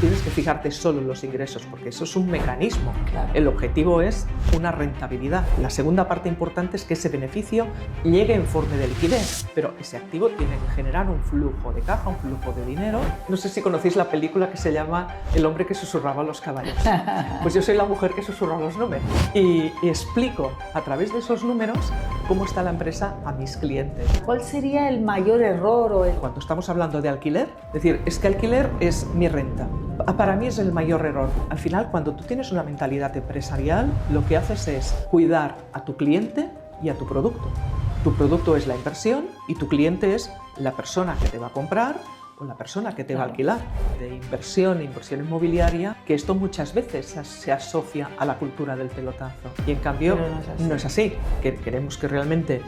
tienes que fijarte solo en los ingresos, porque eso es un mecanismo. Claro. El objetivo es una rentabilidad. La segunda parte importante es que ese beneficio llegue en forma de liquidez, pero ese activo tiene que generar un flujo de caja, un flujo de dinero. No sé si conocéis la película que se llama El hombre que susurraba a los caballos. Pues yo soy la mujer que susurra los números y explico a través de esos números cómo está la empresa a mis clientes. ¿Cuál sería el mayor error o el... Cuando estamos hablando de alquiler, es decir, es que alquiler es mi renta. Para mí es el mayor error. Al final, cuando tú tienes una mentalidad empresarial, lo que haces es cuidar a tu cliente y a tu producto. Tu producto es la inversión y tu cliente es la persona que te va a comprar o la persona que te va a alquilar. De inversión inmobiliaria, que esto muchas veces se asocia a la cultura del pelotazo. Y en cambio no es así. Que queremos que realmente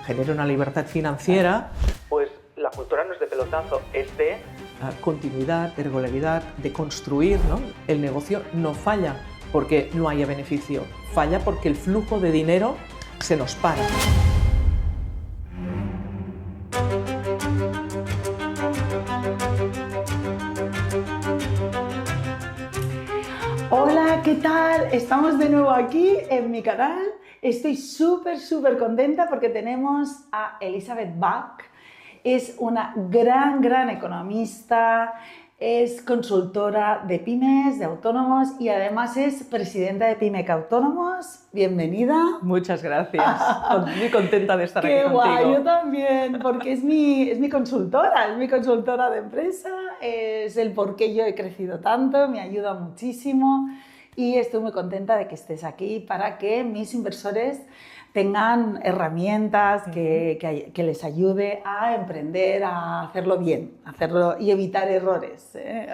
genere una libertad financiera, pues la cultura no es de pelotazo, es de continuidad, de regularidad, de construir, ¿no? El negocio no falla porque no haya beneficio, falla porque el flujo de dinero se nos para. Hola, ¿qué tal? Estamos de nuevo aquí en mi canal. Estoy súper contenta porque tenemos a Elizabeth Bach. Es una gran economista, es consultora de pymes, de autónomos y además es presidenta de Pimec Autónomos. Bienvenida. Muchas gracias. Muy contenta de estar aquí Qué contigo. guay, yo también, porque es mi consultora de empresa, es el por qué yo he crecido tanto, me ayuda muchísimo y estoy muy contenta de que estés aquí para que mis inversores tengan herramientas que les ayude a emprender, a hacerlo bien, hacerlo y evitar errores.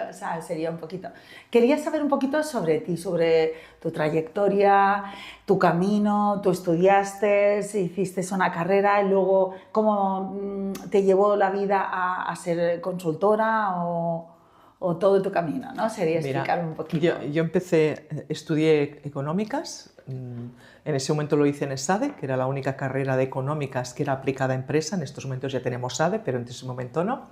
O sea, sería un poquito. Quería saber un poquito sobre ti, sobre tu trayectoria, tu camino. Tú estudiaste, hiciste una carrera y luego cómo te llevó la vida a ser consultora o todo tu camino, ¿no? Sería explicarme un poquito. Yo estudié económicas. En ese momento lo hice en ESADE, que era la única carrera de económicas que era aplicada a empresa. En estos momentos ya tenemos SADE, pero en ese momento no.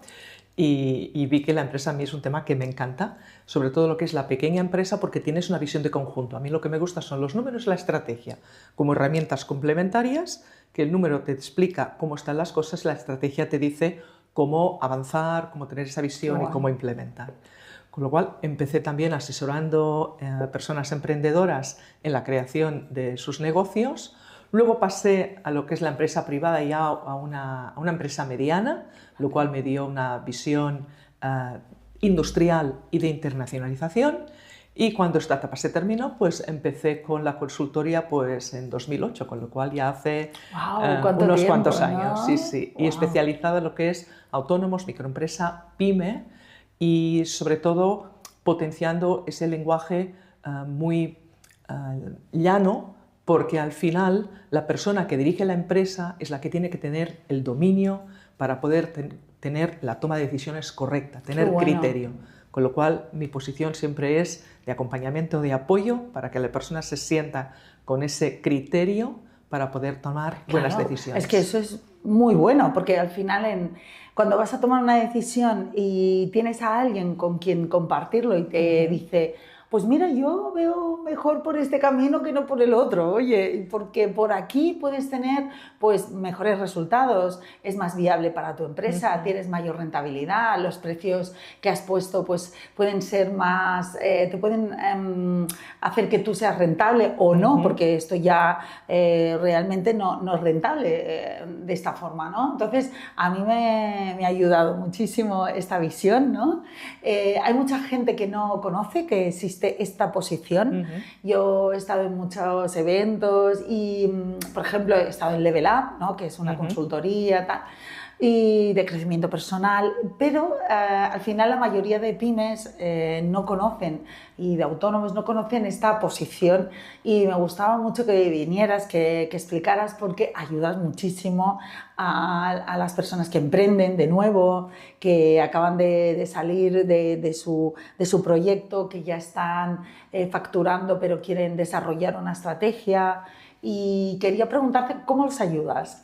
Y vi que la empresa a mí es un tema que me encanta, sobre todo lo que es la pequeña empresa, porque tienes una visión de conjunto. A mí lo que me gusta son los números y la estrategia, como herramientas complementarias, que el número te explica cómo están las cosas, la estrategia te dice cómo avanzar, cómo tener esa visión y cómo implementar. Con lo cual empecé también asesorando a personas emprendedoras en la creación de sus negocios. Luego pasé a lo que es la empresa privada y a una empresa mediana, lo cual me dio una visión industrial y de internacionalización. Y cuando esta etapa se terminó, pues empecé con la consultoría pues, en 2008, con lo cual ya hace unos cuantos años. ¿No? Sí, sí. Y especializada en lo que es autónomos, microempresa, pyme, y sobre todo potenciando ese lenguaje muy llano, porque al final la persona que dirige la empresa es la que tiene que tener el dominio para poder tener la toma de decisiones correcta, tener criterio. Con lo cual mi posición siempre es de acompañamiento, de apoyo, para que la persona se sienta con ese criterio para poder tomar buenas decisiones. Es que eso es muy bueno, porque al final cuando vas a tomar una decisión y tienes a alguien con quien compartirlo y te dice, pues mira, yo veo mejor por este camino que no por el otro, oye, porque por aquí puedes tener pues mejores resultados, es más viable para tu empresa, tienes mayor rentabilidad, los precios que has puesto pues pueden ser más, te pueden hacer que tú seas rentable o no, porque esto ya realmente no es rentable de esta forma, ¿no? Entonces a mí me ha ayudado muchísimo esta visión, ¿no? Hay mucha gente que no conoce que existe esta posición. Yo he estado en muchos eventos y, por ejemplo, he estado en Level Up, ¿no? Que es una consultoría, tal, y de crecimiento personal, pero al final la mayoría de pymes no conocen y de autónomos no conocen esta posición y me gustaba mucho que vinieras, que explicaras porque ayudas muchísimo a las personas que emprenden de nuevo, que acaban de salir de su proyecto, que ya están facturando pero quieren desarrollar una estrategia y quería preguntarte cómo los ayudas,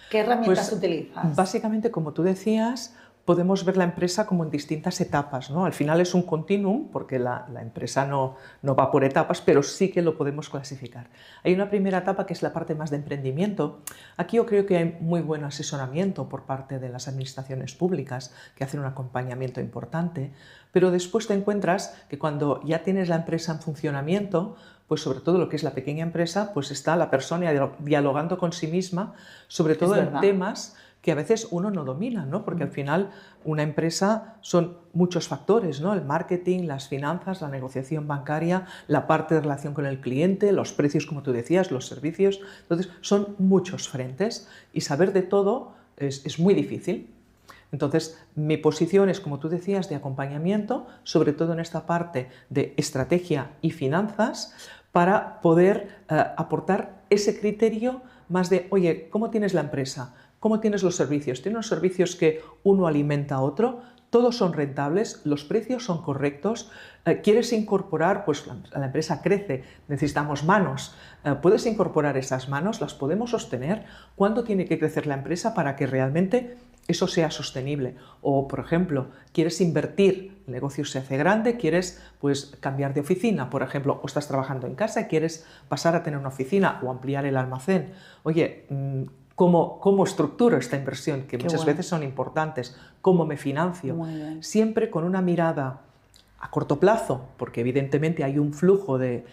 ¿Qué herramientas utilizas? Básicamente, como tú decías, podemos ver la empresa como en distintas etapas, ¿no? Al final es un continuum, porque la empresa no va por etapas, pero sí que lo podemos clasificar. Hay una primera etapa que es la parte más de emprendimiento. Aquí yo creo que hay muy buen asesoramiento por parte de las administraciones públicas que hacen un acompañamiento importante, pero después te encuentras que cuando ya tienes la empresa en funcionamiento, pues sobre todo lo que es la pequeña empresa, pues está la persona dialogando con sí misma, sobre todo en temas que a veces uno no domina, ¿no? Porque al final una empresa son muchos factores, ¿no? El marketing, las finanzas, la negociación bancaria, la parte de relación con el cliente, los precios, como tú decías, los servicios. Entonces, son muchos frentes y saber de todo es muy difícil. Entonces, mi posición es, como tú decías, de acompañamiento, sobre todo en esta parte de estrategia y finanzas, para poder aportar ese criterio más de, oye, ¿cómo tienes la empresa? ¿Cómo tienes los servicios? ¿Tienes unos servicios que uno alimenta a otro? ¿Todos son rentables? ¿Los precios son correctos? ¿Quieres incorporar? Pues la empresa crece, necesitamos manos. ¿Puedes incorporar esas manos? ¿Las podemos sostener? ¿Cuándo tiene que crecer la empresa para que realmente eso sea sostenible? O, por ejemplo, quieres invertir, el negocio se hace grande, quieres pues cambiar de oficina, por ejemplo, o estás trabajando en casa y quieres pasar a tener una oficina o ampliar el almacén. Oye, ¿cómo estructuro esta inversión? Que muchas veces son importantes. ¿Cómo me financio? Siempre con una mirada a corto plazo, porque evidentemente hay un flujo de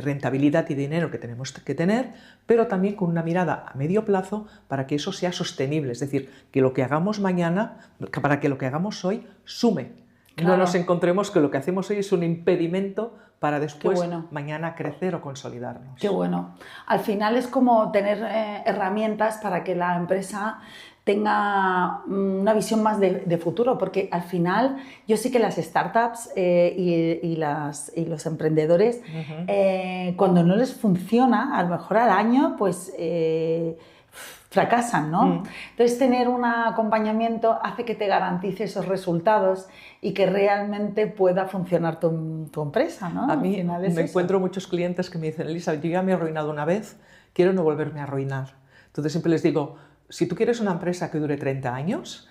rentabilidad y dinero que tenemos que tener, pero también con una mirada a medio plazo para que eso sea sostenible, es decir, que lo que hagamos mañana, para que lo que hagamos hoy sume. Claro. No nos encontremos que lo que hacemos hoy es un impedimento para después mañana crecer o consolidarnos. Qué bueno. Al final es como tener herramientas para que la empresa tenga una visión más de futuro, porque al final yo sé que las startups y los emprendedores, cuando no les funciona, a lo mejor al año, pues fracasan, ¿no? Entonces, tener un acompañamiento hace que te garantice esos resultados y que realmente pueda funcionar tu empresa, ¿no? A mí me encuentro muchos clientes que me dicen, Elisa, yo ya me he arruinado una vez, quiero no volverme a arruinar. Entonces, siempre les digo, si tú quieres una empresa que dure 30 años,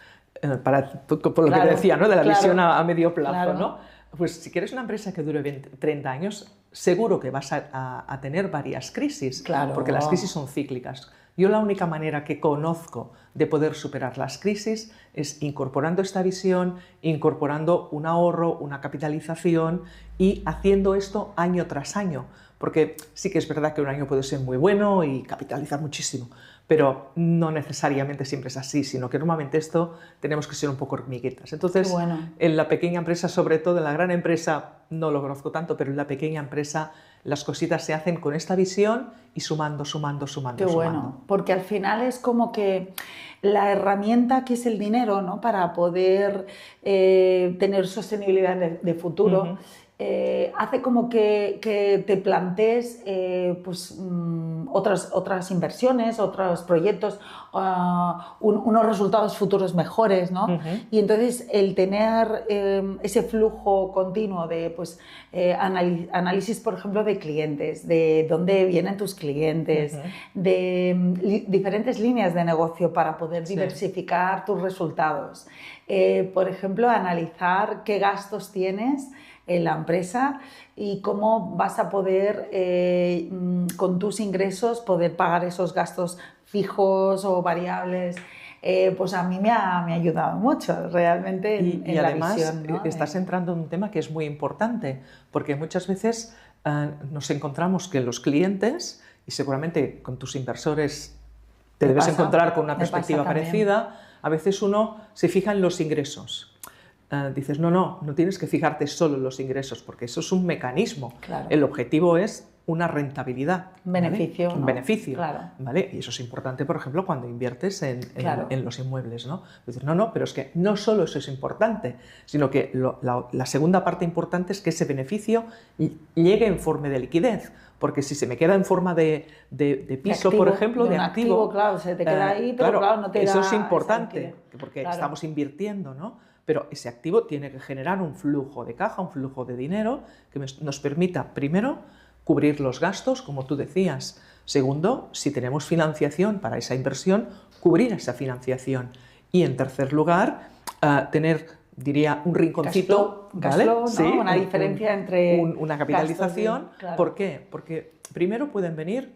por lo que te decía, ¿no? De la visión a medio plazo, ¿no? Pues si quieres una empresa que dure 30 años, seguro que vas a tener varias crisis, porque las crisis son cíclicas. Yo la única manera que conozco de poder superar las crisis es incorporando esta visión, incorporando un ahorro, una capitalización y haciendo esto año tras año. Porque sí que es verdad que un año puede ser muy bueno y capitalizar muchísimo, pero no necesariamente siempre es así, sino que normalmente esto tenemos que ser un poco hormiguitas. Entonces, en la pequeña empresa, sobre todo en la gran empresa, no lo conozco tanto, pero en la pequeña empresa las cositas se hacen con esta visión y sumando. Qué bueno, porque al final es como que la herramienta que es el dinero, ¿no? Para poder tener sostenibilidad de futuro, hace como que te plantees pues, otras inversiones, otros proyectos, unos resultados futuros mejores, ¿no? Y entonces el tener ese flujo continuo de pues, análisis, por ejemplo, de clientes, de dónde vienen tus clientes, de diferentes líneas de negocio para poder diversificar tus resultados. Por ejemplo, analizar qué gastos tienes en la empresa y cómo vas a poder, con tus ingresos, poder pagar esos gastos fijos o variables. Pues a mí me ha ayudado mucho realmente en la además, visión, ¿no? Estás entrando en un tema que es muy importante, porque muchas veces nos encontramos que los clientes, y seguramente con tus inversores te debes encontrar con una perspectiva parecida, a veces uno se fija en los ingresos. Dices, no tienes que fijarte solo en los ingresos, porque eso es un mecanismo. El objetivo es una rentabilidad. Beneficio. Un beneficio. ¿Vale? Y eso es importante, por ejemplo, cuando inviertes en los inmuebles, ¿no? Dices, pero es que no solo eso es importante, sino que la segunda parte importante es que ese beneficio llegue en forma de liquidez. Porque si se me queda en forma de piso, por ejemplo, de activo, claro, se te queda ahí, pero claro, no te da. Eso es importante, porque estamos invirtiendo, ¿no? Pero ese activo tiene que generar un flujo de caja, un flujo de dinero que nos permita, primero, cubrir los gastos, como tú decías. Segundo, si tenemos financiación para esa inversión, cubrir esa financiación. Y en tercer lugar, tener, diría, un rinconcito, cash flow, ¿no? Sí, una diferencia entre una capitalización. claro. ¿Por qué? Porque primero pueden venir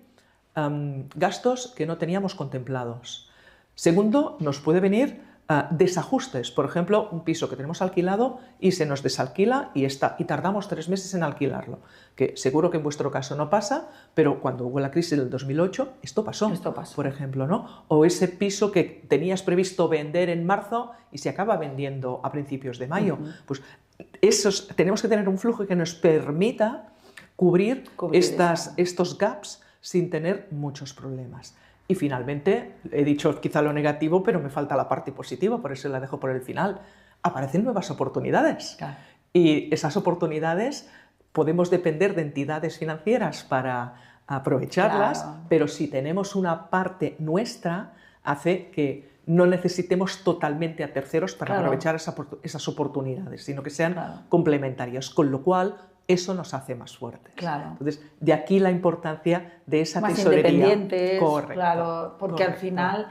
gastos que no teníamos contemplados. Segundo, nos puede venir desajustes. Por ejemplo, un piso que tenemos alquilado y se nos desalquila y tardamos 3 meses en alquilarlo. Que seguro que en vuestro caso no pasa, pero cuando hubo la crisis del 2008, esto pasó. Por ejemplo, ¿no? O ese piso que tenías previsto vender en marzo y se acaba vendiendo a principios de mayo. Pues tenemos que tener un flujo que nos permita cubrir estos gaps sin tener muchos problemas. Y finalmente, he dicho quizá lo negativo, pero me falta la parte positiva, por eso la dejo por el final. Aparecen nuevas oportunidades. Claro. Y esas oportunidades podemos depender de entidades financieras para aprovecharlas, claro. pero si tenemos una parte nuestra, hace que no necesitemos totalmente a terceros para claro. aprovechar esas oportunidades, sino que sean complementarias, con lo cual eso nos hace más fuertes. Claro. Entonces, de aquí la importancia de esa más tesorería. Independientes, correcto, claro, porque correcto. al final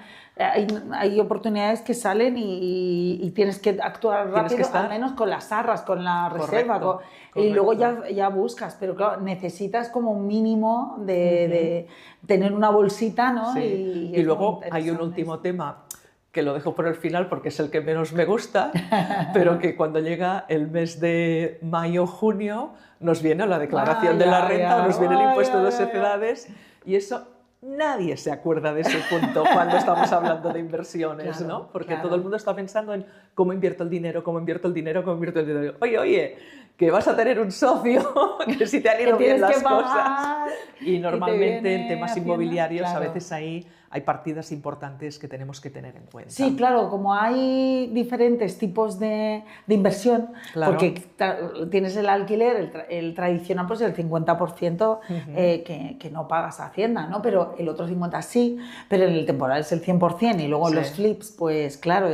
hay oportunidades que salen y tienes que actuar rápido, al menos con las arras, con la reserva, correcto. Y luego ya buscas, pero claro, necesitas como un mínimo de tener una bolsita, ¿no? Sí. Y luego hay un último tema que lo dejo por el final porque es el que menos me gusta, pero que cuando llega el mes de mayo-junio nos viene la declaración de la renta, nos viene el impuesto de sociedades y eso nadie se acuerda de ese punto cuando estamos hablando de inversiones, claro, ¿no? Porque todo el mundo está pensando en cómo invierto el dinero, cómo invierto el dinero, cómo invierto el dinero. Oye, que vas a tener un socio que si te han ido bien las cosas. Y normalmente en temas inmobiliarios a veces hay partidas importantes que tenemos que tener en cuenta. Sí, claro, como hay diferentes tipos de inversión, porque tienes el alquiler, el tradicional, pues el 50% que no pagas a Hacienda, ¿no? Pero el otro 50% sí, pero en el temporal es el 100% y luego los flips, pues claro,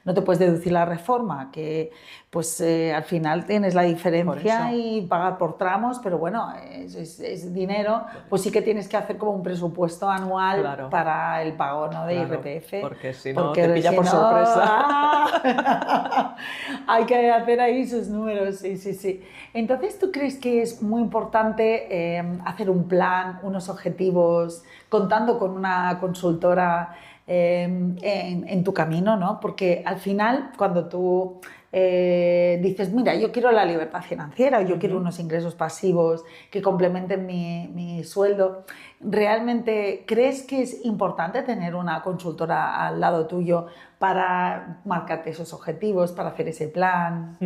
no te puedes deducir la reforma, que pues al final tienes la diferencia y pagar por tramos, pero bueno, es dinero, pues sí que tienes que hacer como un presupuesto anual para el pago, ¿no? De IRPF. Porque si no te pilla por sorpresa. Hay que hacer ahí sus números, sí. Entonces, ¿tú crees que es muy importante hacer un plan, unos objetivos, contando con una consultora en tu camino, ¿no? Porque al final, cuando tú dices, mira, yo quiero la libertad financiera, yo quiero unos ingresos pasivos que complementen mi sueldo, ¿realmente crees que es importante tener una consultora al lado tuyo para marcarte esos objetivos, para hacer ese plan?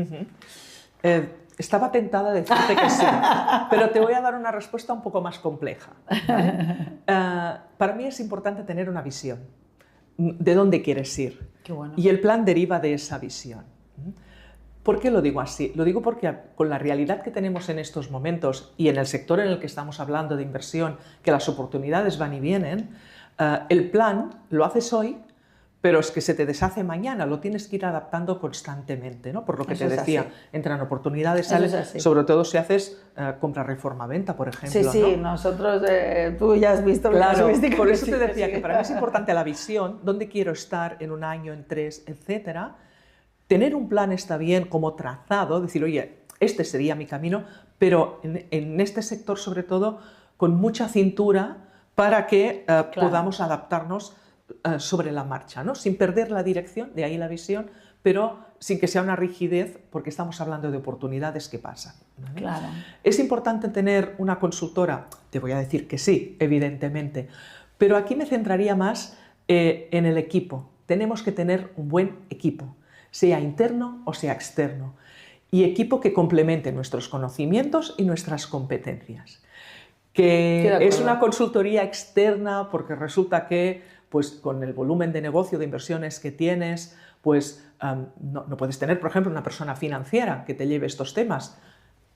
Estaba tentada de decirte que sí, pero te voy a dar una respuesta un poco más compleja. Para mí es importante tener una visión de dónde quieres ir. Qué bueno. Y el plan deriva de esa visión. ¿Por qué lo digo así? Lo digo porque con la realidad que tenemos en estos momentos y en el sector en el que estamos hablando de inversión, que las oportunidades van y vienen, el plan lo haces hoy, pero es que se te deshace mañana, lo tienes que ir adaptando constantemente, ¿no? Por lo que te decía, entran oportunidades, salen, sobre todo si haces compra, reforma, venta, por ejemplo. Sí, ¿no? Nosotros, tú ya has visto. Claro, por eso te decía que para mí es importante la visión, dónde quiero estar en un año, en 3, etcétera. Tener un plan está bien como trazado, decir, oye, este sería mi camino, pero en este sector sobre todo con mucha cintura para que podamos adaptarnos sobre la marcha, ¿no? Sin perder la dirección, de ahí la visión, pero sin que sea una rigidez, porque estamos hablando de oportunidades que pasan, ¿vale? Claro. ¿Es importante tener una consultora? Te voy a decir que sí, evidentemente, pero aquí me centraría más en el equipo. Tenemos que tener un buen equipo, sea interno o sea externo, y equipo que complemente nuestros conocimientos y nuestras competencias. Que es una consultoría externa porque resulta que pues, con el volumen de negocio, de inversiones que tienes, pues no puedes tener, por ejemplo, una persona financiera que te lleve estos temas.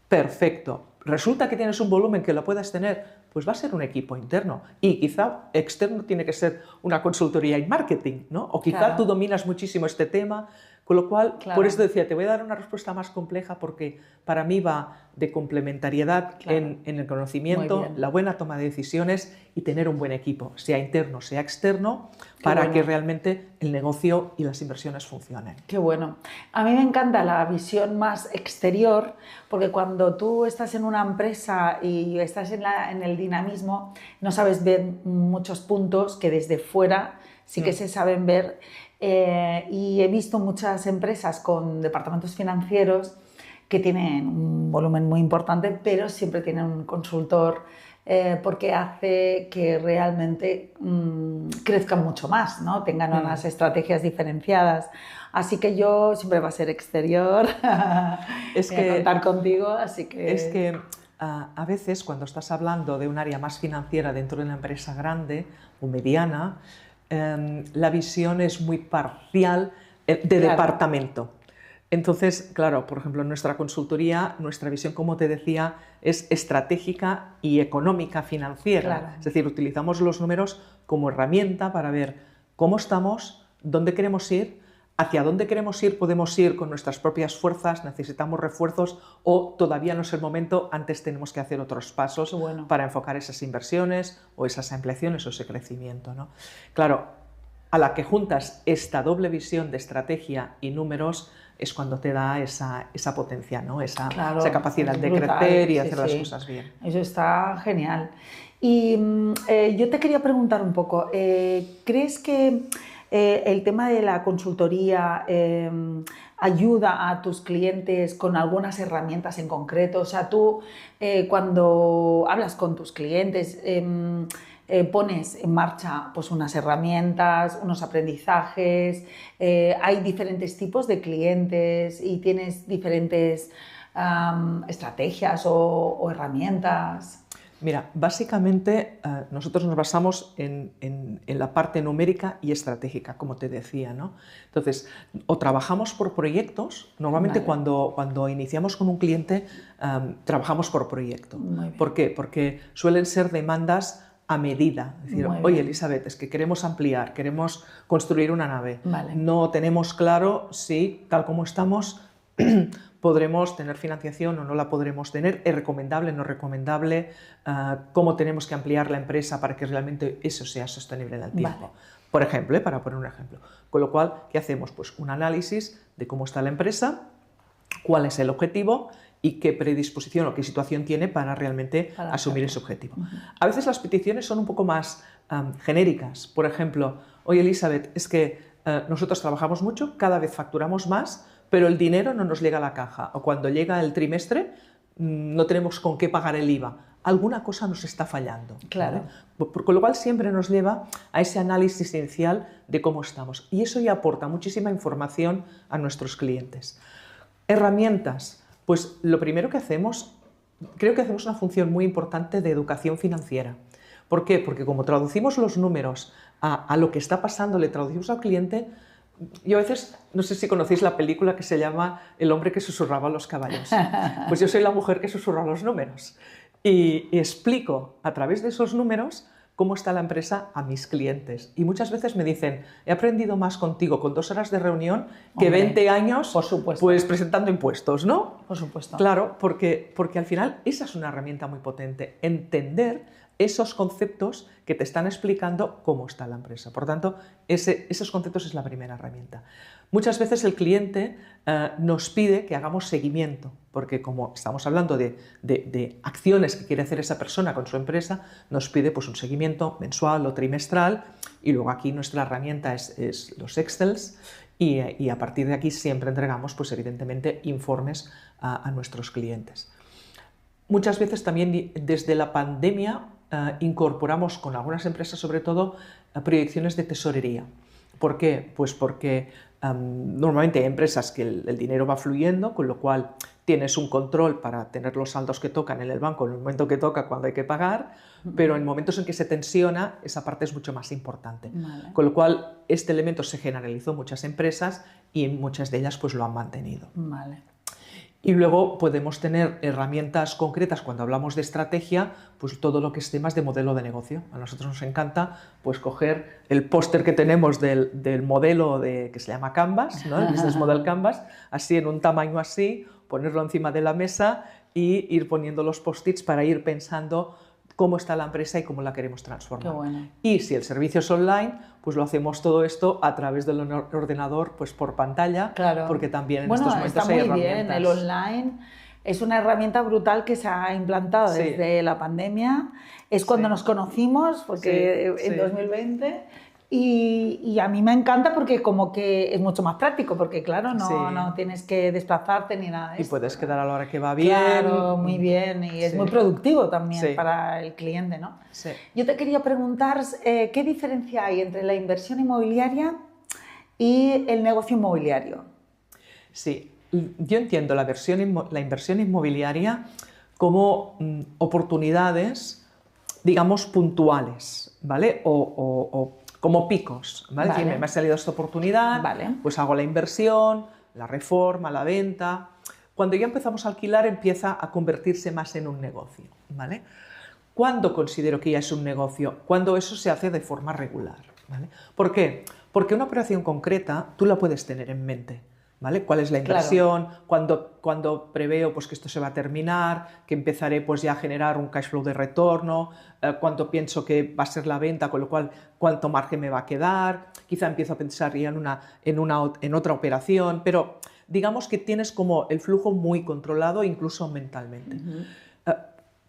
Perfecto. Resulta que tienes un volumen que lo puedas tener, pues va a ser un equipo interno. Y quizá externo tiene que ser una consultoría en marketing, ¿no? O quizá tú dominas muchísimo este tema, Con lo cual, Claro. por eso decía, te voy a dar una respuesta más compleja porque para mí va de complementariedad Claro. en el Muy conocimiento, bien. la buena toma de decisiones y tener un buen equipo, sea interno, sea externo, Qué para bueno. que realmente el negocio y las inversiones funcionen. Qué bueno. A mí me encanta la visión más exterior, porque cuando tú estás en una empresa y estás en el dinamismo, no sabes ver muchos puntos que desde fuera sí que se saben ver. Y he visto muchas empresas con departamentos financieros que tienen un volumen muy importante, pero siempre tienen un consultor porque hace que realmente crezcan mucho más, ¿no? Tengan unas estrategias diferenciadas. Así que yo siempre va a ser exterior, Es voy a que, contar contigo, así que... es que a veces cuando estás hablando de un área más financiera dentro de una empresa grande o mediana, la visión es muy parcial de Claro. departamento. Entonces, claro, por ejemplo, en nuestra consultoría, nuestra visión, como te decía, es estratégica y económica financiera. Claro. Es decir, utilizamos los números como herramienta para ver cómo estamos, dónde queremos ir, hacia dónde queremos ir, podemos ir con nuestras propias fuerzas, necesitamos refuerzos o todavía no es el momento, antes tenemos que hacer otros pasos para enfocar esas inversiones o esas ampliaciones o ese crecimiento, ¿no? Claro, a la que juntas esta doble visión de estrategia y números es cuando te da esa potencia, ¿no? esa capacidad de crecer y hacer las cosas bien. Eso está genial. Y yo te quería preguntar un poco, ¿crees que el tema de la consultoría ayuda a tus clientes con algunas herramientas en concreto? O sea, tú cuando hablas con tus clientes pones en marcha pues, unas herramientas, unos aprendizajes, hay diferentes tipos de clientes y tienes diferentes estrategias o herramientas. Mira, básicamente nosotros nos basamos en la parte numérica y estratégica, como te decía, ¿no? Entonces, o trabajamos por proyectos, normalmente cuando iniciamos con un cliente trabajamos por proyecto. ¿Por qué? Porque suelen ser demandas a medida. Es decir, oye, Elizabeth, es que queremos ampliar, queremos construir una nave. No tenemos claro si, tal como estamos, podremos tener financiación o no la podremos tener, es recomendable, no recomendable, cómo tenemos que ampliar la empresa para que realmente eso sea sostenible en el tiempo. Por ejemplo, para poner un ejemplo. Con lo cual, ¿qué hacemos? Pues un análisis de cómo está la empresa, cuál es el objetivo y qué predisposición o qué situación tiene para realmente asumir ese objetivo. A veces las peticiones son un poco más genéricas. Por ejemplo, oye Elizabeth, es que nosotros trabajamos mucho, cada vez facturamos más, pero el dinero no nos llega a la caja. O cuando llega el trimestre no tenemos con qué pagar el IVA. Alguna cosa nos está fallando. Claro. Con lo cual siempre nos lleva a ese análisis inicial de cómo estamos. Y eso ya aporta muchísima información a nuestros clientes. Herramientas. Pues lo primero que hacemos, creo que hacemos una función muy importante de educación financiera. ¿Por qué? Porque como traducimos los números a lo que está pasando, le traducimos al cliente. Yo a veces, no sé si conocéis la película que se llama El hombre que susurraba a los caballos. Pues yo soy la mujer que susurra los números y explico a través de esos números cómo está la empresa a mis clientes. Y muchas veces me dicen, he aprendido más contigo con 2 horas de reunión que 20 años pues presentando impuestos, ¿no? Por supuesto. Claro, porque al final esa es una herramienta muy potente, entender esos conceptos que te están explicando cómo está la empresa. Por tanto, esos conceptos es la primera herramienta. Muchas veces el cliente nos pide que hagamos seguimiento, porque como estamos hablando de acciones que quiere hacer esa persona con su empresa, nos pide pues, un seguimiento mensual o trimestral, y luego aquí nuestra herramienta es los Excels, y a partir de aquí siempre entregamos, pues, evidentemente, informes a nuestros clientes. Muchas veces también desde la pandemia incorporamos con algunas empresas, sobre todo, proyecciones de tesorería. ¿Por qué? Pues porque normalmente hay empresas que el dinero va fluyendo, con lo cual tienes un control para tener los saldos que tocan en el banco en el momento que toca, cuando hay que pagar, pero en momentos en que se tensiona, esa parte es mucho más importante. Con lo cual, este elemento se generalizó en muchas empresas y muchas de ellas pues, lo han mantenido. Y luego podemos tener herramientas concretas cuando hablamos de estrategia, pues todo lo que es temas de modelo de negocio. A nosotros nos encanta pues coger el póster que tenemos del modelo que se llama Canvas, ¿no? El Business Model Canvas, así en un tamaño así, ponerlo encima de la mesa y ir poniendo los post-its para ir pensando cómo está la empresa y cómo la queremos transformar. Qué bueno. Y si el servicio es online, pues lo hacemos todo esto a través del ordenador, pues por pantalla, claro. Porque también en estos momentos está hay muy herramientas. bien. El online es una herramienta brutal que se ha implantado desde la pandemia. Es cuando nos conocimos, porque en 2020... Y a mí me encanta porque como que es mucho más práctico, porque claro, no tienes que desplazarte ni nada de eso. Y puedes quedar a la hora que va bien. Claro, muy bien, y es muy productivo también para el cliente, ¿no? Sí. Yo te quería preguntar, ¿qué diferencia hay entre la inversión inmobiliaria y el negocio inmobiliario? Sí, yo entiendo la inversión inmobiliaria como oportunidades, digamos, puntuales, ¿vale? O como picos, ¿vale? Es decir, me ha salido esta oportunidad, pues hago la inversión, la reforma, la venta. Cuando ya empezamos a alquilar empieza a convertirse más en un negocio, ¿vale? ¿Cuándo considero que ya es un negocio? Cuando eso se hace de forma regular, ¿vale? ¿Por qué? Porque una operación concreta tú la puedes tener en mente, ¿vale? ¿Cuál es la inversión? Cuando preveo pues, que esto se va a terminar, que empezaré pues, ya a generar un cash flow de retorno, cuánto pienso que va a ser la venta, con lo cual cuánto margen me va a quedar, quizá empiezo a pensar ya en otra operación, pero digamos que tienes como el flujo muy controlado, incluso mentalmente.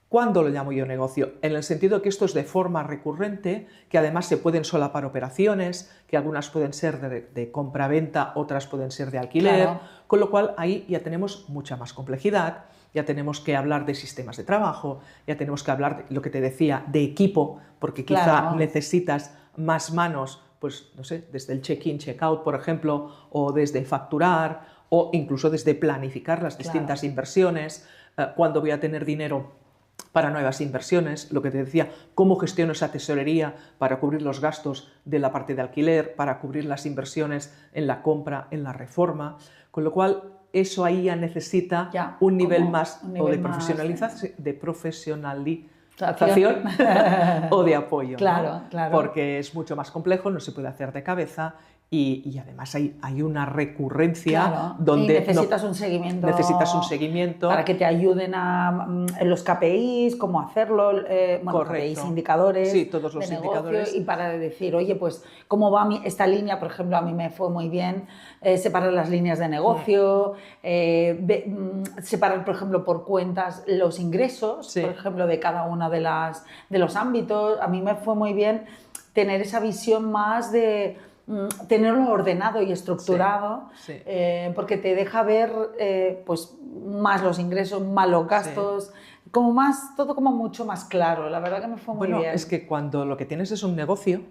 ¿Cuándo lo llamo yo negocio? En el sentido que esto es de forma recurrente, que además se pueden solapar operaciones, que algunas pueden ser de compra-venta, otras pueden ser de alquiler, con lo cual ahí ya tenemos mucha más complejidad, ya tenemos que hablar de sistemas de trabajo, ya tenemos que hablar, de lo que te decía, de equipo, porque quizá necesitas más manos, pues no sé, desde el check-in, check-out, por ejemplo, o desde facturar, o incluso desde planificar las distintas inversiones, cuándo voy a tener dinero para nuevas inversiones, lo que te decía, cómo gestiono esa tesorería para cubrir los gastos de la parte de alquiler, para cubrir las inversiones en la compra, en la reforma, con lo cual eso ahí ya necesita un nivel más de profesionalización o de apoyo, claro. Porque es mucho más complejo, no se puede hacer de cabeza. Y además hay una recurrencia donde y necesitas un seguimiento. Necesitas un seguimiento. Para que te ayuden en los KPIs, cómo hacerlo, KPIs, indicadores. Sí, todos los indicadores. Y para decir, oye, pues, ¿cómo va esta línea? Por ejemplo, a mí me fue muy bien separar las líneas de negocio, separar, por ejemplo, por cuentas los ingresos, por ejemplo, de cada uno de los ámbitos. A mí me fue muy bien tener esa visión más de tenerlo ordenado y estructurado, porque te deja ver pues, más los ingresos, más los gastos, como todo como mucho más claro. La verdad que me fue muy bien. Es que cuando lo que tienes es un negocio,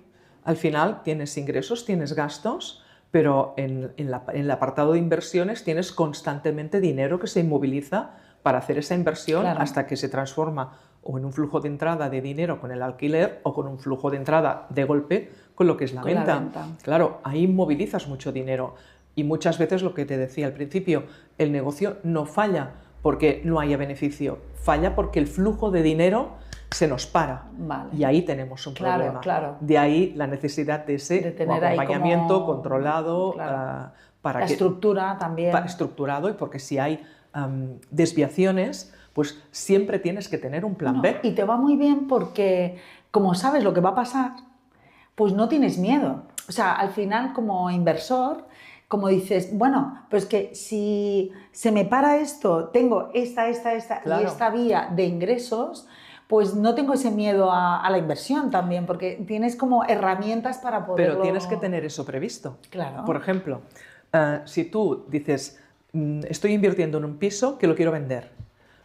al final tienes ingresos, tienes gastos, pero en el apartado de inversiones tienes constantemente dinero que se inmoviliza para hacer esa inversión hasta que se transforma o en un flujo de entrada de dinero con el alquiler o con un flujo de entrada de golpe con lo que es la venta. Claro, ahí movilizas mucho dinero y muchas veces lo que te decía al principio, el negocio no falla porque no haya beneficio, falla porque el flujo de dinero se nos para y ahí tenemos un problema. De ahí la necesidad de ese acompañamiento controlado para la estructura también. Estructurado, y porque si hay desviaciones, pues siempre tienes que tener un plan B. Y te va muy bien porque, como sabes lo que va a pasar, pues no tienes miedo. O sea, al final, como inversor, como dices, bueno, pues que si se me para esto, tengo esta y esta vía de ingresos, pues no tengo ese miedo a la inversión también, porque tienes como herramientas para poderlo... Pero tienes que tener eso previsto. Claro. Por ejemplo, si tú dices, estoy invirtiendo en un piso que lo quiero vender,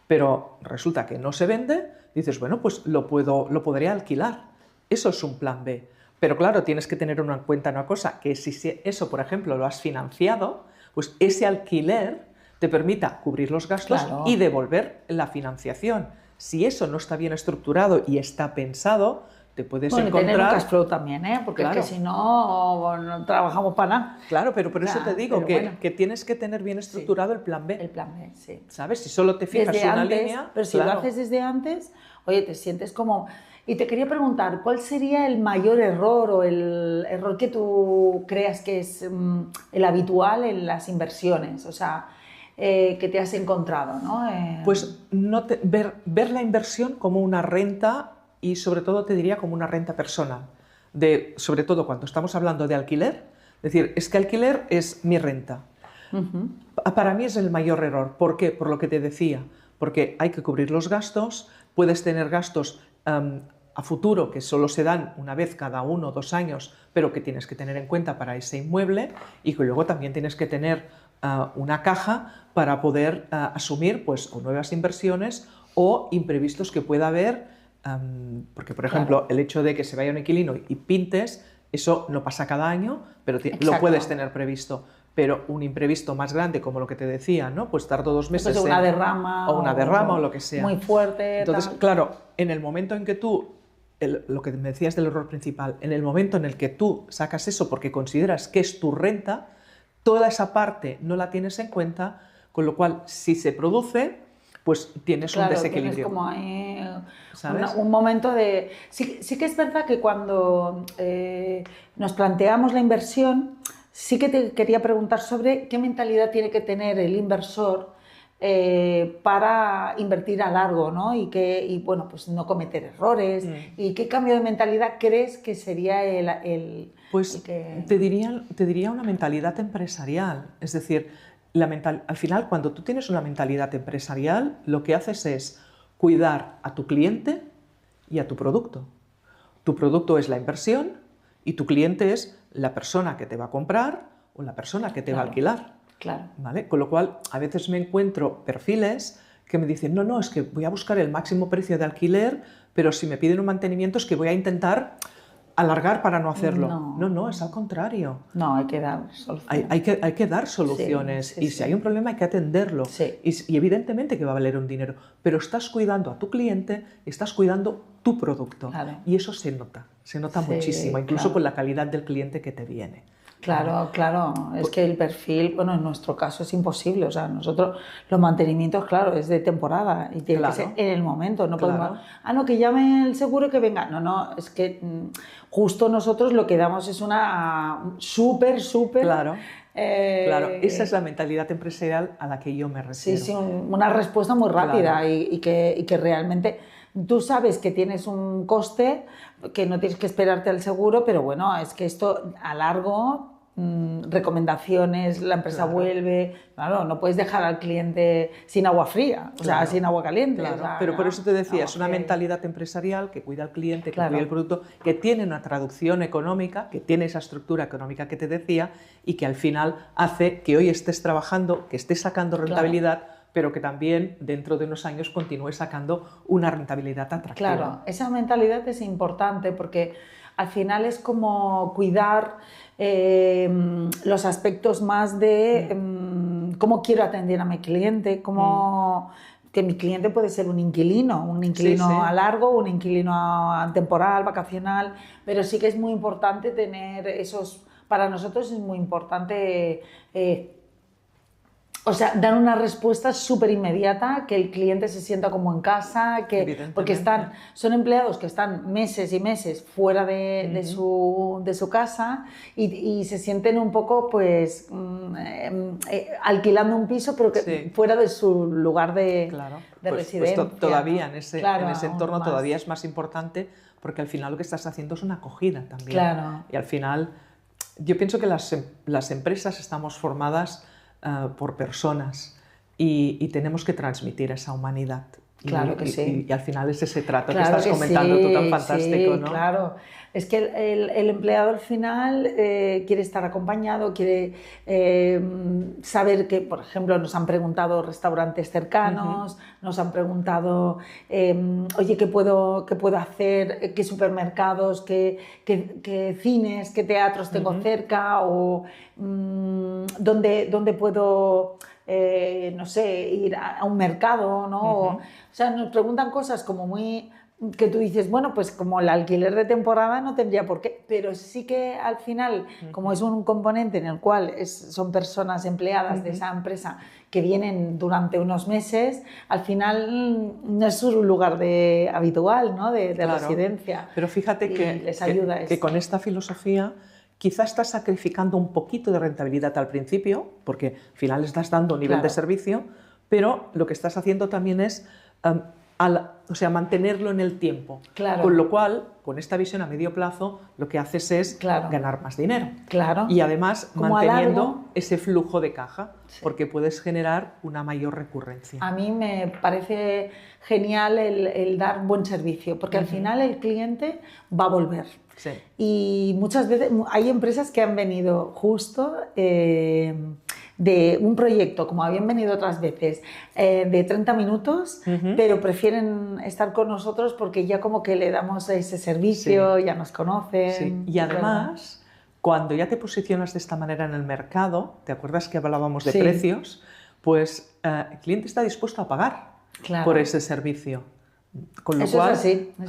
pero resulta que no se vende, dices, bueno, pues lo podré alquilar. Eso es un plan B. Pero claro, tienes que tener en cuenta una cosa, que si eso, por ejemplo, lo has financiado, pues ese alquiler te permita cubrir los gastos y devolver la financiación. Si eso no está bien estructurado y está pensado, te puedes Bueno, y tener un encontrar... cash flow también, ¿eh? Porque Claro. es que si no, no trabajamos para nada. Claro, pero por eso Ya, te digo pero que, bueno. que tienes que tener bien estructurado el plan B. El plan B, sí. ¿Sabes? Si solo te fijas Desde en una antes, línea... pero si claro. lo haces desde antes, oye, te sientes como... Y te quería preguntar, ¿cuál sería el mayor error o el error que tú creas que es el habitual en las inversiones? O sea, que te has encontrado, ¿no? Pues ver la inversión como una renta y sobre todo te diría como una renta personal. Sobre todo cuando estamos hablando de alquiler, es decir, es que alquiler es mi renta. Para mí es el mayor error. ¿Por qué? Por lo que te decía. Porque hay que cubrir los gastos, puedes tener gastos a futuro que solo se dan una vez cada 1 o 2 años, pero que tienes que tener en cuenta para ese inmueble y que luego también tienes que tener una caja para poder asumir pues, o nuevas inversiones o imprevistos que pueda haber, porque por ejemplo Claro. el hecho de que se vaya un inquilino y pintes, eso no pasa cada año, pero lo Exacto. puedes tener previsto. Pero un imprevisto más grande, como lo que te decía, ¿no? Pues tardo 2 meses Pues una derrama o una derrama o lo que sea. muy fuerte. Entonces, tal. claro, en el momento en que tú, lo que me decías del error principal, en el momento en el que tú sacas eso porque consideras que es tu renta, toda esa parte no la tienes en cuenta, con lo cual, si se produce, pues tienes un desequilibrio. Tienes como ahí ¿Sabes? un momento de... Sí, sí que es verdad que cuando nos planteamos la inversión, sí que te quería preguntar sobre qué mentalidad tiene que tener el inversor para invertir a largo, ¿no? Y bueno, pues no cometer errores. ¿Y qué cambio de mentalidad crees que sería Pues el que... te diría una mentalidad empresarial. Es decir, al final, cuando tú tienes una mentalidad empresarial, lo que haces es cuidar a tu cliente y a tu producto. Tu producto es la inversión y tu cliente es la persona que te va a comprar o la persona que te va a alquilar. Claro. ¿Vale? Con lo cual, a veces me encuentro perfiles que me dicen, no, es que voy a buscar el máximo precio de alquiler, pero si me piden un mantenimiento es que voy a intentar alargar para no hacerlo. No, es al contrario. No, hay que dar soluciones. Hay que dar soluciones Sí, sí, y si hay un problema hay que atenderlo. Sí. Y evidentemente que va a valer un dinero, pero estás cuidando a tu cliente, estás cuidando tu producto. Claro. Y eso se nota muchísimo, incluso claro. con la calidad del cliente que te viene. Claro, claro, es que el perfil, bueno, en nuestro caso es imposible, o sea, nosotros los mantenimientos, claro, es de temporada y tiene que ser en el momento, no podemos, no, que llame el seguro y que venga, no, es que justo nosotros lo que damos es una súper, Claro, esa es la mentalidad empresarial a la que yo me refiero. Sí, una respuesta muy rápida y que realmente tú sabes que tienes un coste, que no tienes que esperarte al seguro, pero bueno, es que esto a largo, recomendaciones, la empresa vuelve, claro, no puedes dejar al cliente sin agua fría, o sea, sin agua caliente. Claro, o sea, pero por eso te decía, es una que... mentalidad empresarial que cuida al cliente, que cuida el producto, que tiene una traducción económica, que tiene esa estructura económica que te decía y que al final hace que hoy estés trabajando, que estés sacando rentabilidad, pero que también dentro de unos años continúe sacando una rentabilidad atractiva. Claro, esa mentalidad es importante porque al final es como cuidar los aspectos más de cómo quiero atender a mi cliente, cómo... que mi cliente puede ser un inquilino a largo, un inquilino temporal, vacacional, pero sí que es muy importante tener esos... Para nosotros es muy importante... O sea, dar una respuesta súper inmediata, que el cliente se sienta como en casa, porque son empleados que están meses y meses fuera de su casa y se sienten un poco pues alquilando un piso, pero que fuera de su lugar de residencia. Pues todavía en ese entorno más. Todavía es más importante porque al final lo que estás haciendo es una acogida también. Claro. Y al final yo pienso que las empresas estamos formadas por personas y tenemos que transmitir esa humanidad. Claro que sí. Y al final es ese trato que estás comentando tú tan fantástico, ¿no? Claro. Es que el empleado al final quiere estar acompañado, quiere saber que, por ejemplo, nos han preguntado restaurantes cercanos, nos han preguntado, oye, ¿qué puedo hacer? ¿Qué supermercados? ¿Qué cines? ¿Qué teatros tengo cerca? ¿O dónde puedo... no sé, ir a un mercado, ¿no? O sea, nos preguntan cosas como muy que tú dices, bueno, pues como el alquiler de temporada no tendría por qué, pero sí que al final, como es un componente en el cual son personas empleadas de esa empresa que vienen durante unos meses, al final no es un lugar habitual, ¿no? de Claro. residencia. Pero fíjate les ayuda que con esta filosofía quizás estás sacrificando un poquito de rentabilidad al principio, porque al final le estás dando un nivel de servicio, pero lo que estás haciendo también es mantenerlo en el tiempo. Claro. Con lo cual, con esta visión a medio plazo, lo que haces es ganar más dinero. Claro. Y además manteniendo ese flujo de caja, porque puedes generar una mayor recurrencia. A mí me parece genial el dar buen servicio, porque al final el cliente va a volver. Sí. Y muchas veces hay empresas que han venido justo de un proyecto, como habían venido otras veces, de 30 minutos, pero prefieren estar con nosotros porque ya como que le damos ese servicio, ya nos conocen. Sí. Y además, cuando ya te posicionas de esta manera en el mercado, ¿te acuerdas que hablábamos de precios? Pues el cliente está dispuesto a pagar por ese servicio. Con lo cual,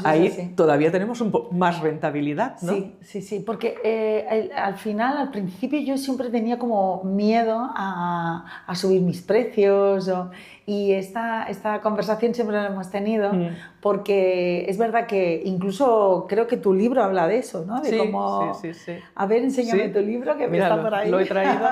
ahí todavía tenemos un poco más rentabilidad, ¿no? Sí, porque al final, al principio yo siempre tenía como miedo a subir mis precios y esta conversación siempre la hemos tenido porque es verdad que incluso creo que tu libro habla de eso, ¿no? De cómo... Sí. A ver, enséñame tu libro que Mira, está por ahí. Lo he traído.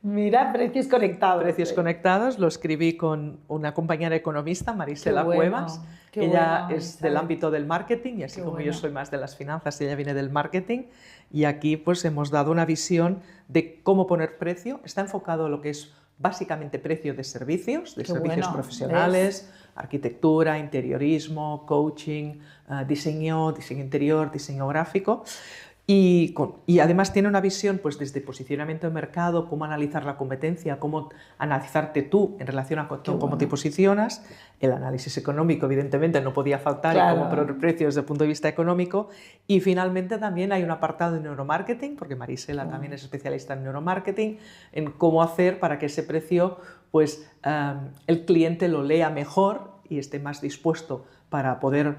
Mira, Precios Conectados. Precios Conectados, lo escribí con una compañera economista, Marisela Cuevas. Ella es del ámbito del marketing y así como yo soy más de las finanzas, ella viene del marketing. Y aquí pues hemos dado una visión de cómo poner precio. Está enfocado en lo que es básicamente precio de servicios profesionales, arquitectura, interiorismo, coaching, diseño interior, diseño gráfico. Y además tiene una visión pues, desde posicionamiento de mercado, cómo analizar la competencia, cómo analizarte tú en relación a cómo te posicionas. El análisis económico, evidentemente, no podía faltar, y cómo poner precios desde el punto de vista económico. Y finalmente también hay un apartado de neuromarketing, porque Marisela también es especialista en neuromarketing, en cómo hacer para que ese precio pues, el cliente lo lea mejor y esté más dispuesto para poder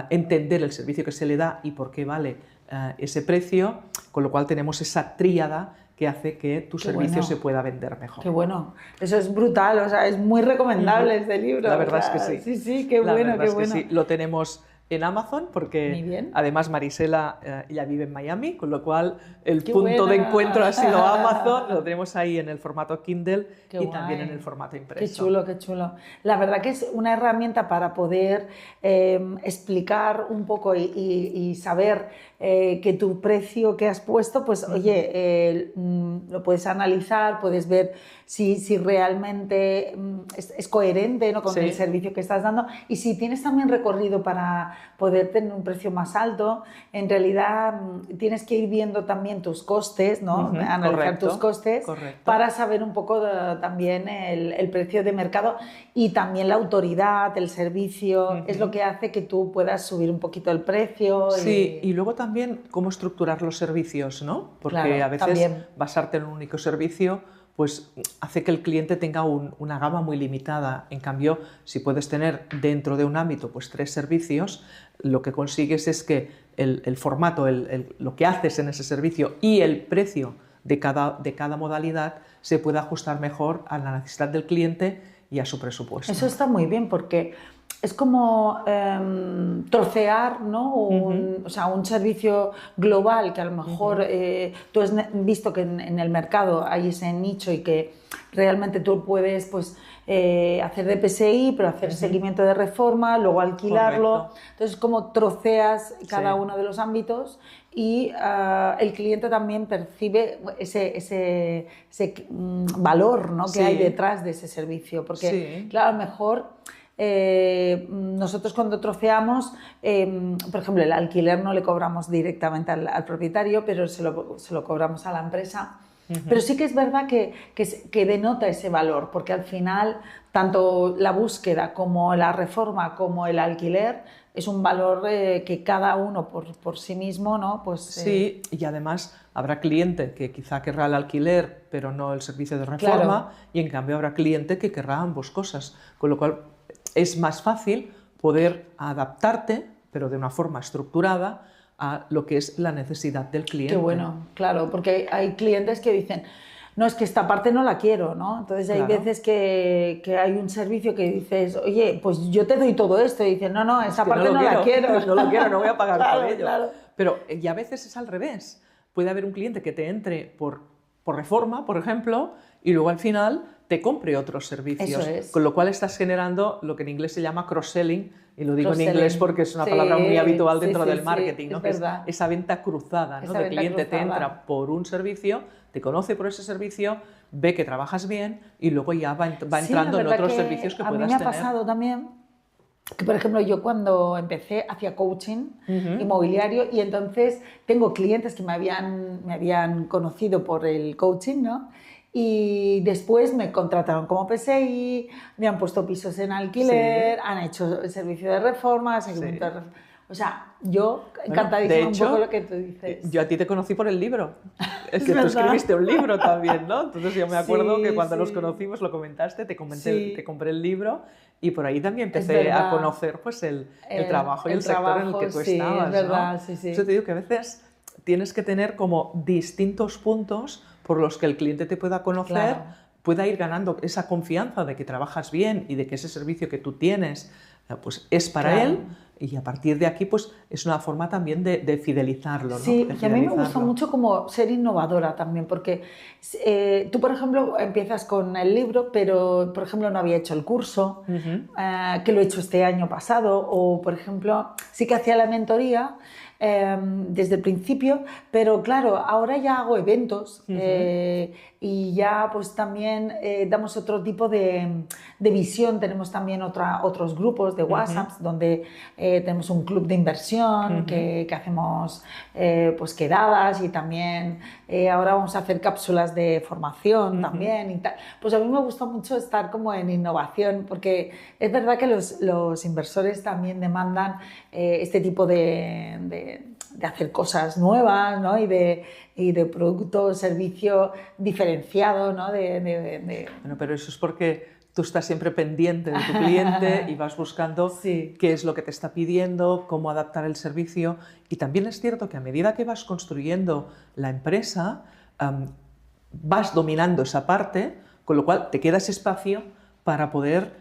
entender el servicio que se le da y por qué vale ese precio, con lo cual tenemos esa tríada que hace que tu servicio se pueda vender mejor. Qué bueno, eso es brutal, o sea, es muy recomendable este libro. La verdad es que sí. Sí, qué bueno, qué bueno. Sí. Lo tenemos en Amazon porque además Marisela ya vive en Miami, con lo cual el punto de encuentro ha sido Amazon. Lo tenemos ahí en el formato Kindle también en el formato impreso. Qué chulo, qué chulo. La verdad que es una herramienta para poder explicar un poco y saber que tu precio que has puesto, pues oye, lo puedes analizar, puedes ver si realmente es coherente, ¿no? Con el servicio que estás dando, y si tienes también recorrido para poder tener un precio más alto. En realidad tienes que ir viendo también tus costes, ¿no? Analizar tus costes para saber un poco también el precio de mercado, y también la autoridad, el servicio, es lo que hace que tú puedas subir un poquito el precio. Sí, y luego también cómo estructurar los servicios, ¿no? Porque a veces basarte en un único servicio pues hace que el cliente tenga una gama muy limitada. En cambio, si puedes tener dentro de un ámbito pues 3 servicios, lo que consigues es que el formato, lo que haces en ese servicio y el precio de cada modalidad se pueda ajustar mejor a la necesidad del cliente y a su presupuesto. Eso está muy bien porque es como trocear, ¿no? Un servicio global que a lo mejor tú has visto que en el mercado hay ese nicho y que realmente tú puedes pues, hacer de PSI, pero hacer seguimiento de reforma, luego alquilarlo. Entonces, como troceas cada uno de los ámbitos y el cliente también percibe ese valor, ¿no? que hay detrás de ese servicio. Porque, claro, a lo mejor... nosotros cuando troceamos, por ejemplo, el alquiler no le cobramos directamente al propietario, pero se lo cobramos a la empresa. Pero sí que es verdad que denota ese valor, porque al final tanto la búsqueda como la reforma como el alquiler es un valor que cada uno por sí mismo, ¿no? Pues, sí, y además habrá cliente que quizá querrá el alquiler pero no el servicio de reforma, y en cambio habrá cliente que querrá ambas cosas, con lo cual es más fácil poder adaptarte, pero de una forma estructurada, a lo que es la necesidad del cliente. Qué bueno, claro, porque hay clientes que dicen, no, es que esta parte no la quiero, ¿no? Entonces hay veces que hay un servicio que dices, oye, pues yo te doy todo esto, y dices, no, esta parte no la quiero. No lo quiero, no voy a pagar Claro, por ello. claro. Pero y a veces es al revés. Puede haber un cliente que te entre por reforma, por ejemplo, y luego al final te compre otros servicios. Eso es. Con lo cual estás generando lo que en inglés se llama cross-selling, y lo digo en Cross-selling. inglés porque es una Sí, palabra muy habitual dentro sí, del sí, marketing, ¿no? es Que es verdad. esa venta cruzada, ¿no? Esa El venta cliente te cruzada. entra por un servicio, te conoce por ese servicio, ve que trabajas bien y luego ya va entrando en otros servicios que a mí puedas me ha tener. pasado también que, por ejemplo, yo cuando empecé hacía coaching inmobiliario, y entonces tengo clientes que me habían conocido por el coaching, ¿no? Y después me contrataron como PSI, me han puesto pisos en alquiler, Sí. han hecho el servicio de reforma, seguimiento de reforma. O sea, yo Bueno, encantadísima, de hecho, un poco lo que tú dices. yo a ti te conocí por el libro. Es Es que tú verdad. escribiste un libro también, ¿no? Entonces yo me acuerdo Sí, que cuando nos sí. conocimos lo comentaste, te Sí. compré el libro, y por ahí también empecé verdad. a conocer pues, el trabajo y el sector en el que tú sí, estabas, es verdad, ¿no? sí, sí. Yo te digo que a veces tienes que tener como distintos puntos por los que el cliente te pueda conocer, Claro. pueda ir ganando esa confianza de que trabajas bien y de que ese servicio que tú tienes pues es para Claro. él, y a partir de aquí pues es una forma también de fidelizarlo, ¿no? Sí, De y a mí me gusta fidelizarlo. mucho como ser innovadora también, porque tú, por ejemplo, empiezas con el libro, pero, por ejemplo, no había hecho el curso, que lo he hecho este año pasado, o, por ejemplo, sí que hacía la mentoría desde el principio, pero claro, ahora ya hago eventos y ya pues también damos otro tipo de visión. Tenemos también otros grupos de WhatsApp donde tenemos un club de inversión que hacemos pues quedadas, y también ahora vamos a hacer cápsulas de formación también y tal. Pues a mí me gusta mucho estar como en innovación, porque es verdad que los inversores también demandan este tipo de hacer cosas nuevas, ¿no? y de producto, servicio diferenciado, ¿no? Bueno, pero eso es porque tú estás siempre pendiente de tu cliente y vas buscando Sí. qué es lo que te está pidiendo, cómo adaptar el servicio. Y también es cierto que a medida que vas construyendo la empresa, vas dominando esa parte, con lo cual te queda ese espacio para poder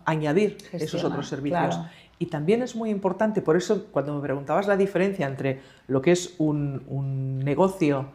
añadir esos otros servicios. Claro. Y también es muy importante, por eso cuando me preguntabas la diferencia entre lo que es un negocio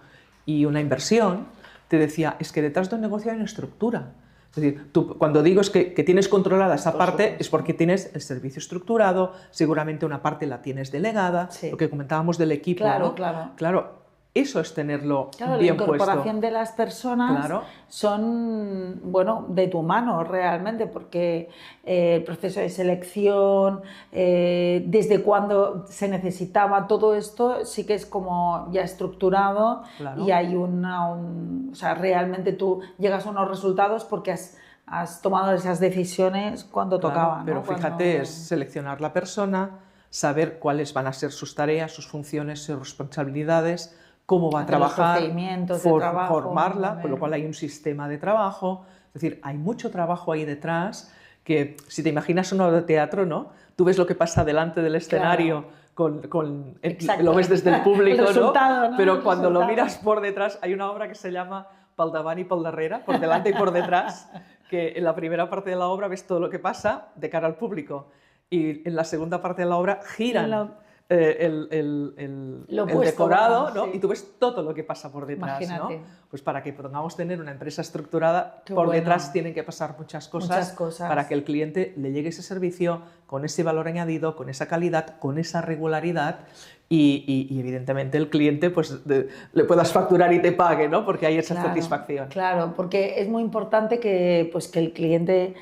y una inversión, te decía, es que detrás de un negocio hay una estructura. Es decir, tú, cuando digo es que tienes controlada esa parte, es porque tienes el servicio estructurado, seguramente una parte la tienes delegada, lo que comentábamos del equipo, Claro, ¿no? claro. Eso es tenerlo Claro, bien la puesto. incorporación de las personas son, bueno, de tu mano realmente, porque el proceso de selección, desde cuándo se necesitaba, todo esto sí que es como ya estructurado, y hay o sea, realmente tú llegas a unos resultados porque has tomado esas decisiones cuando tocaban. Pero ¿no? fíjate, es seleccionar la persona, saber cuáles van a ser sus tareas, sus funciones, sus responsabilidades, cómo va a trabajar, formarla, con lo cual hay un sistema de trabajo. Es decir, hay mucho trabajo ahí detrás que, si te imaginas una obra de teatro, ¿no? Tú ves lo que pasa delante del escenario, lo ves desde el público, ¿no? Pero cuando lo miras por detrás, hay una obra que se llama Pel davant y pel darrere, por delante y por detrás, que en la primera parte de la obra ves todo lo que pasa de cara al público, y en la segunda parte de la obra giran el decorado, ¿no? Y tú ves todo lo que pasa por detrás, ¿no? Pues para que podamos tener una empresa estructurada, por detrás tienen que pasar muchas cosas para que el cliente le llegue ese servicio con ese valor añadido, con esa calidad, con esa regularidad, y evidentemente el cliente pues le puedas facturar y te pague, ¿no? Porque hay esa satisfacción. Claro, porque es muy importante que el cliente,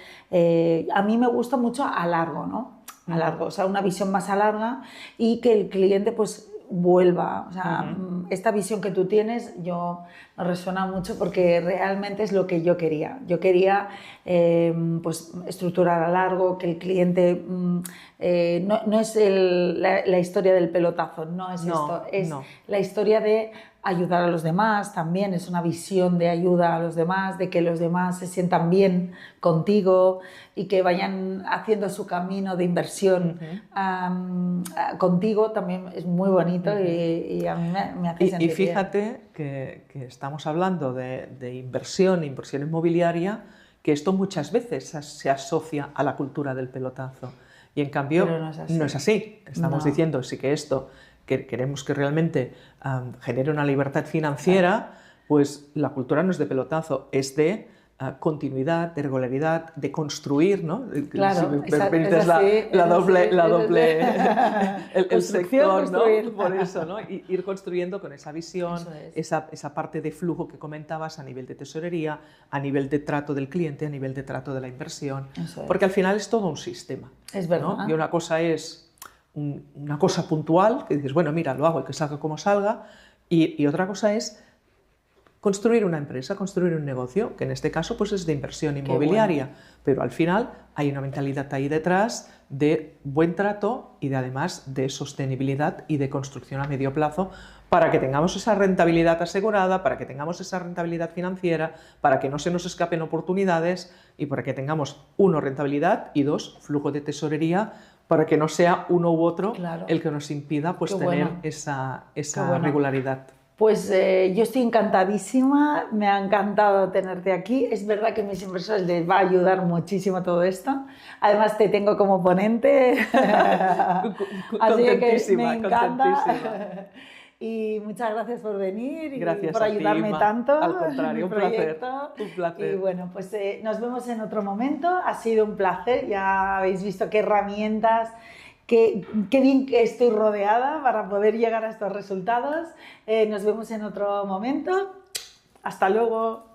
a mí me gusta mucho a largo, ¿no? A largo, o sea, una visión más a larga, y que el cliente pues vuelva. O sea, esta visión que tú tienes me resuena mucho, porque realmente es lo que yo quería. Yo quería pues estructurar a largo, que el cliente no es la historia del pelotazo, no es esto, es la historia de ayudar a los demás también, es una visión de ayuda a los demás, de que los demás se sientan bien contigo y que vayan haciendo su camino de inversión contigo, también es muy bonito y a mí me hace sentir Y fíjate que estamos hablando de inversión inmobiliaria, que esto muchas veces se asocia a la cultura del pelotazo. Y en cambio no es así. Estamos diciendo sí que esto, que queremos que realmente genere una libertad financiera, pues la cultura no es de pelotazo, es de continuidad, de regularidad, de construir, ¿no? Claro, si me permites la doble el sector, ¿no? Por eso, ¿no? Ir construyendo con esa visión, esa parte de flujo que comentabas a nivel de tesorería, a nivel de trato del cliente, a nivel de trato de la inversión, porque al final es todo un sistema. Es verdad. ¿No? Y una cosa es una cosa puntual, que dices, bueno, mira, lo hago y que salga como salga, y otra cosa es construir una empresa, construir un negocio, que en este caso pues es de inversión inmobiliaria, pero al final hay una mentalidad ahí detrás de buen trato y de además de sostenibilidad y de construcción a medio plazo para que tengamos esa rentabilidad asegurada, para que tengamos esa rentabilidad financiera, para que no se nos escapen oportunidades y para que tengamos, uno, rentabilidad y dos, flujo de tesorería, para que no sea uno u otro el que nos impida pues tener esa regularidad. Pues yo estoy encantadísima, me ha encantado tenerte aquí. Es verdad que a mis inversores les va a ayudar muchísimo todo esto. Además te tengo como ponente, así que me encanta. Y muchas gracias por venir y por ayudarme tanto. Al contrario, un placer. Y bueno, pues nos vemos en otro momento. Ha sido un placer, ya habéis visto qué herramientas. Qué bien que estoy rodeada para poder llegar a estos resultados. Nos vemos en otro momento. Hasta luego.